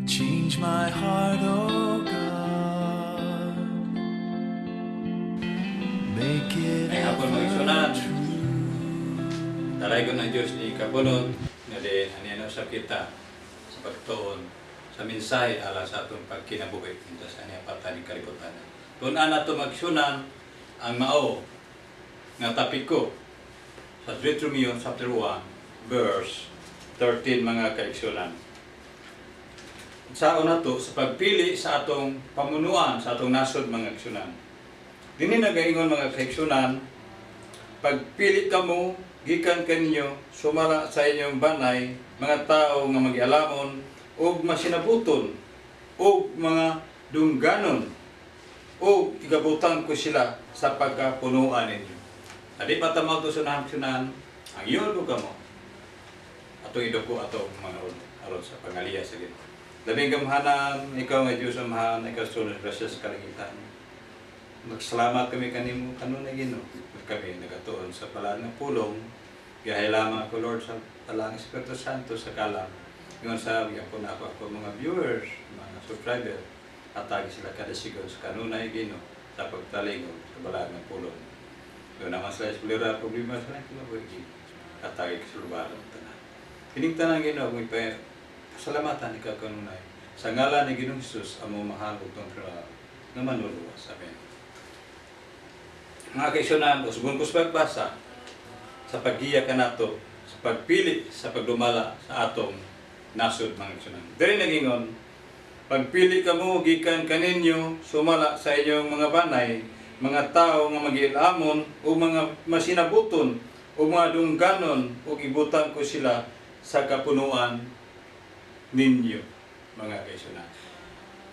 Change my heart, oh God. Make it Ay hapon mga igsunan. Talay ko ng Diyos ni kabunod nga di anino sa kita sa pagtuon sa mensahe ala sa atong pagkinabuhi kinsa sa niya patan ni kalibutan. Tun-an nato magsunan ang mao nga topic ko sa Deuteronomy chapter 1 verse 13 mga kaigsunan. Sa una to sa pagpili sa atong pamunuan sa atong nasod mga kaigsunan. Dini nagaingon mga kaigsunan, pagpili kamo gikan kaninyo sumala sa inyong banay mga tao nga magialamon ug masinabuton ug mga dungganon ug igabutan ko sila sa pagkapunuan ninyo. Adi pa tamaw to sunan ang iyon ko kamo atong idoko atong mga aron sa pangaliya sa Ginoo. Labing gamhanan ikaw nga Dios amahan, ikaw sunod grasya sa kalangitan. Magsalamat kami kanimo kanon na Ginoo. Kami nagatuon sa palaan ng pulong. Gahay lamang ako Lord sa palaan ng Espiritu Santo sa kalam. Ngayon sabi ako na ako mga viewers, mga subscriber, atagi sila kada sigaw sa kanunay Ginoo sa pagtalingon sa palaan ng pulong. Ngayon naman sila iskulira problema sa kinabuhi. Atagi sa lugar ng tanan. Kining tanan Ginoo mo pasalamatan ikaw kanunay. Sa ngalan ni Ginoong Hesus amo mahal ug tungkol nga manuluwas. Amen. Mga kaigsunan, usbon ko sa pagbasa sa paggiya ka nato sa pagpili sa pagdumala sa atong nasod mga kaigsunan. Diri nagingon, pagpili kamo gikan kaninyo sumala sa inyong mga banay, mga tao nga magilamon o mga masinabuton o mga dungganon o ibutan ko sila sa kapunuan ninyo mga kaigsunan.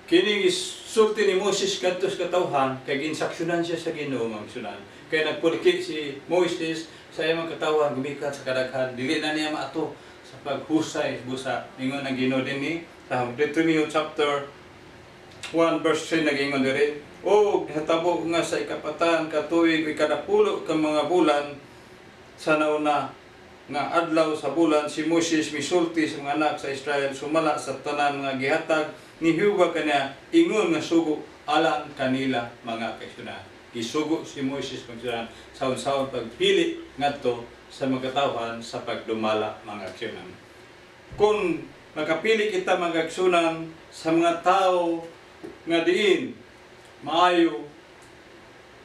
Kini sulti ni Moses kadto sa katawhan kay ginsaksyonan siya sa Ginoo mga kaigsunan. Kay nagpuliki si Moses sa iyang katawhan gumikan sa kadaghan dili na niya maato sa paghusay busa ingon ang Ginoo dinhi sa Deuteronomy chapter 1 verse 3 nagingon diri o hatabo nga sa ikapatan ka tuig ikadapulo ka mga bulan sa nauna nga adlaw sa bulan si Moses misulti sa mga anak sa Israel sumala sa tanan mga gihatag ni Jehova kanya ingon nga sugo alang kanila mga kaigsunan. Gisugo si Moses pagsunan sa pagpili ngadto sa mga katawhan sa pagdumala mga kaigsunan. Kung makapili kita mga kaigsunan sa mga tao nga diin maayo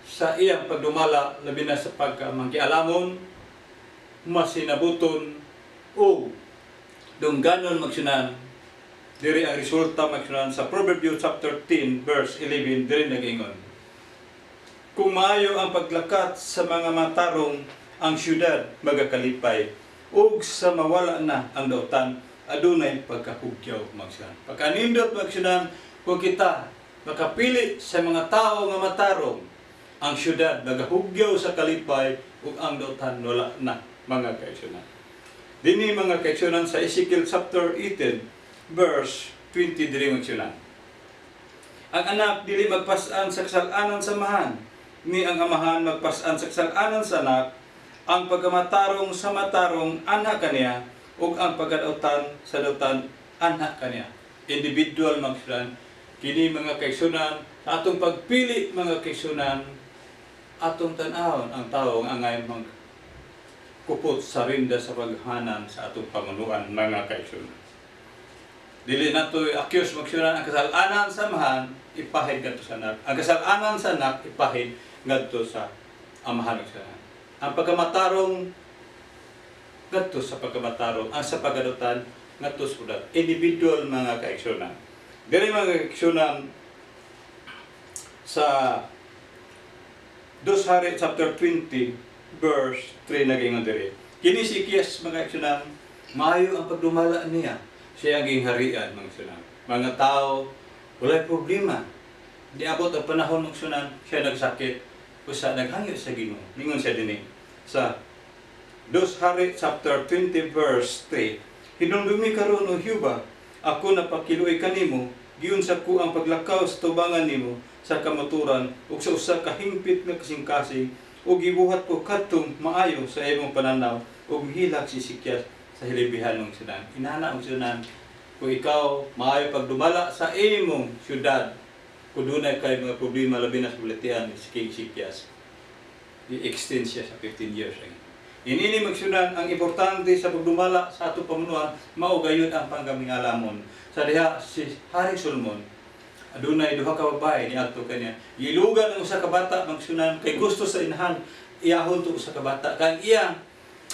sa iyang pagdumala labi na sa pagkamangkialamon masinabuton o dungganon magsunan diri ang resulta magsunan sa Proverbs chapter 10 verse 11 diri nagingon. Kung maayo ang paglakat sa mga matarong ang syudad magakalipay ug sa mawala na ang dautan adunay pagkahugyaw magsunan. Pagkanindot magsunan kung kita makapili sa mga tao nga matarong ang syudad magahugyaw sa kalipay ug ang dautan wala na mga kaigsunan. Dini mga kaigsunan sa Ezekiel chapter 18 verse 20 diri magsunan. Ang anak dili magpas-an sa kasal-anan sa amahan, ni ang amahan magpas-an sa kasal-anan sa anak, ang pagkamatarong sa matarong anak kaniya ug ang pagkadautan sa dautan anak kaniya. Individual magsunan kini mga kaigsunan sa atong pagpili mga kaigsunan atong tan-awon ang tawo nga angay kupot sa rinda sa paghanan sa atong pamunuan mga kaigsunan. Dili nato accuse magsunan ang kasal-anan sa amahan ipahid kadto sa anak. Ang kasal-anan sa anak ipahid ngadto sa amahan magsunan. Ang pagkamatarong ngadto sa pagkamatarong, ang sa pagadutan ngadto sa udat. Individual mga kaigsunan. Diri mga kaigsunan sa 2 Hari chapter 20 verse 3 nagingon diri. Kini si Kiyas mga kaigsunan, maayo ang pagdumala niya. Siya ang gingharian mga sunan. Mga tao, walay problema. Di abot ang panahon mga sunan, siya nagsakit. Kusa naghangyo sa Ginoo. Ningon siya din sa 2 Hari chapter 20 verse 3. Hinumdumi karon o Jehova, ako napakiluoy kanimo, giun sa ko ang paglakaw sa tubangan nimo sa kamaturan ug sa usa ka hingpit nga kasing-kasing ug gibuhat ko kadtong maayo sa imong pananaw ug hilak si Sikyas sa hilibihan ng sunan. Inana ang sunan kung ikaw maayo pagdumala sa imong syudad, kung dunay kay mga problema labi na sa bulatian si King Sikyas, i-extend siya sa 15 years. Inini magsunan ang importante sa pagdumala sa ato pamunuan, mao gayud ang panggaming alamon. Sa diha si Hari Solomon, adunay duha ka babae niadto kaniya. Ilugan ang usa ka bata magsunan kay gusto sa inahan iyahon to usa ka bata. Kay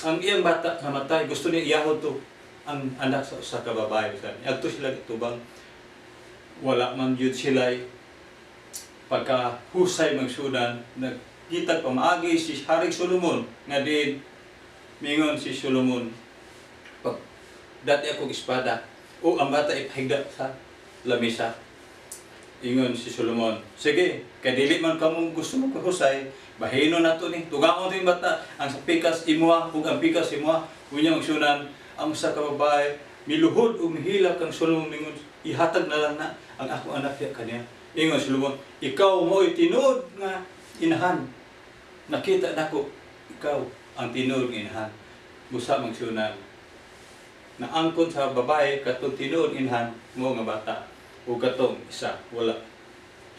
ang iyang bata namatay, gusto niya iyahon to ang anak sa usa ka babae. Adto sila gitubang wala man gyud sila pagkahusay magsunan, nagkita pamaagi si Haring Solomon nga din mingon si Solomon, pag dati akong espada o ang bata ipahigda sa lamisa. Ingon si Solomon, sige, kay dili man kamong gusto mo kahusay, bahino na to ni, tugaon to yung bata, ang sa pikas imuha, ug ang pikas imuha, unya magsunan, ang sa kababae, miluhod o mihilak kang Solomon, mingon, ihatag na lang na ang ako anak ya kaniya. Ingon si Solomon, ikaw mo'y tinuod nga inahan. Nakita nako, ikaw ang tinuod nga inahan. Busa magsunan, na angkon sa babae, katong tinuod inahan, mo nga bata, o katong isa, wala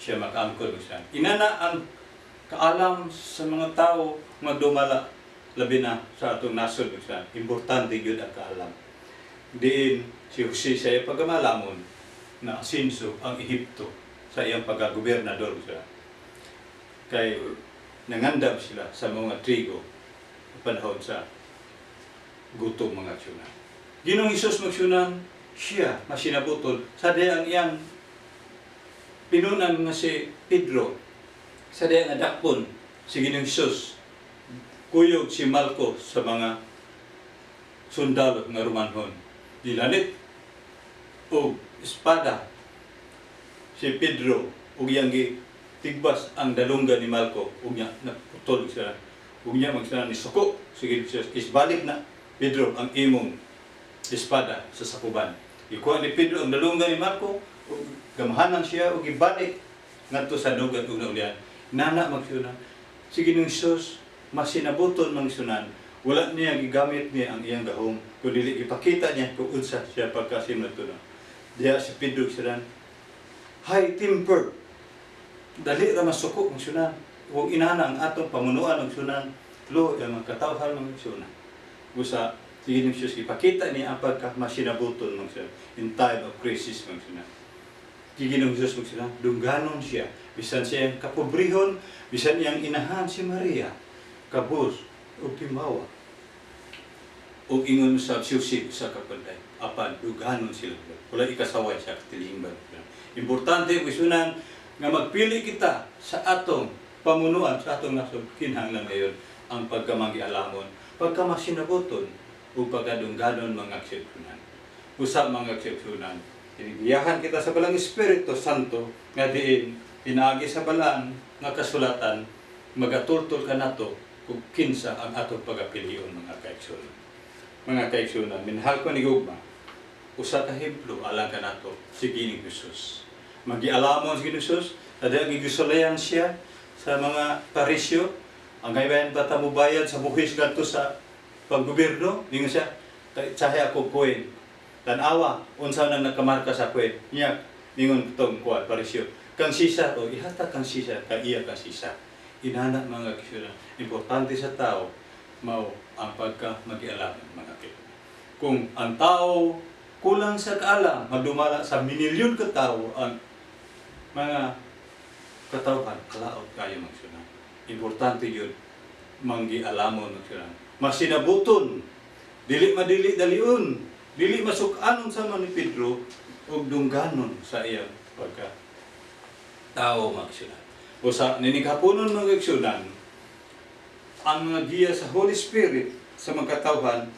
siya makaangkon siya. Inana ang kaalam sa mga tao magdumala, labi na sa atong nasod siya. Importante yun ang kaalam. Diin si Jose siya pagamalamon na asinso ang Ehipto sa iyang pagkagobernador siya. Kay nangandam sila sa mga trigo panahon sa gutom mga aksyonan. Ginoong Hesus magsunan, siya masinabutol sa ang iyang pinunan nga si Pedro, sa nga dakpon si Ginoong Hesus, kuyog si Malco sa mga sundalo nga Romanhon. Dilanit o espada si Pedro ug iyang tigbas ang dalunggan ni Malco ug nya naputol siya ug nya magsanan ni suko sige isbalik na Pedro ang imong espada sa sakuban. Ikuha ni Pedro ang dalunggan ni Malco ug gamahanan siya ug ibalik ngadto sa dugat ug naulian. Nana magsunan sige ning Hesus masinabuton magsunan, wala niya gigamit niya ang iyang gahom kundi ipakita niya kung unsa siya pagkasimot na. Diya si Pedro siya high temper, dali ra masuko ng sunan. Huwag inana ang atong pamunuan ng sunan, lo ang mga katawhan ng sunan. Gusa, sige ng Diyos, ipakita niya ang pagkamasinabuton ng sunan in time of crisis ng sunan. Sige ng Diyos ng sunan, dungganon siya. Bisan siya kapobrihon, bisan iyang inahan si Maria, kabus, o timawa. O ingon sa siyusip sa kapanday, apan, dungganon sila. Wala ikasaway siya katilingban. Importante isunan nga magpili kita sa atong pamunuan, sa atong nasod, kinahanglan ngayon ang pagkamanggialamon, pagkamasinabuton, o pagkadungganon mga eksepsyonan. Usap mga eksepsyonan, inibiyahan kita sa balang Espiritu Santo, nga diin, pinaagi sa balang nga kasulatan, magatultol ka nato kung kinsa ang atong pagapilion mga kaigsunan. Mga kaigsunan, minahal ko ni Gugma, usa ka hemplo alang ka nato si Gining Hesus. Magialamon si Gining Hesus, ada gigisulayan siya sa mga parisyo, ang gaybayan bata mo bayad sa buhis kadto sa paggobyerno, ningon siya, tsahe ako kuwen. Tanawa, unsa nang nakamarka sa kuwen. Niya, ningon tong kuwan parisyo. Kang sisa, o ihata kang sisa, kang iya kang sisa. Inana mga kisura, importante sa tao, mao ang pagka magialamon mga kisura. Kung ang tao kulang sa kaalam, magdumala sa minilyon ka tao ang mga katawhan, kalaot kayo magsunan. Importante yun, manggialamon magsunan. Masinabuton, dili madili daliun, dili masukanon sa ni Pedro, ug dungganon sa iyang pagka tao magsunan. O sa ninighaponon mga igsunan, ang mga giya sa Holy Spirit sa mga katawhan,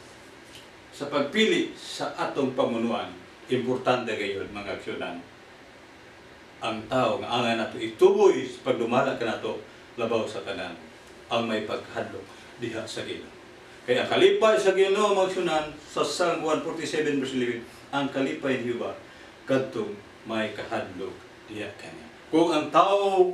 sa pagpili sa atong pamunuan, importante gayon mga igsunan. Ang tao nga angan nato ituboy sa pagdumala ka nato labaw sa kanan ang may pagkahadlok diha sa Ginoo. Kaya ang kalipay sa Ginoo magsunan sa Psalm 147 verse 11, ang kalipay ni Jehova kadtong may kahadlok diha kaniya. Kung ang tao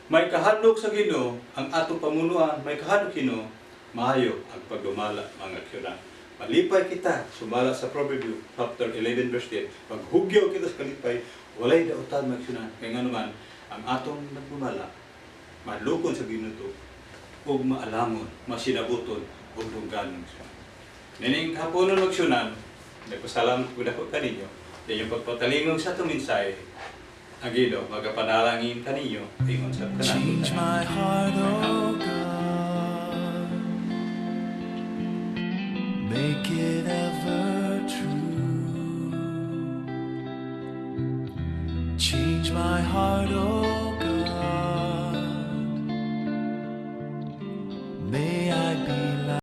may kahadlok sa Ginoo, ang atong pamunuan may kahadlok Ginoo, maayo ang pagdumala mga igsunan. Malipay kita, sumala sa Proverbio, chapter 11, verse 10. Maghugyaw kita sa kalipay, walay dautan magsunan. Kaya nga naman, ang atong nagpumala, madlukon sa ginuto, ug maalamon, masinabuton, ug lungganon siya. Nining kapunon magsunan, nagpasalamat ko dako kaninyo, din yung pagpatalingog sa itong mensahe, ang Ginoo magapanalangin kaninyo, ingon sa Change kanang my heart, oh God. Make it ever true. Change my heart, oh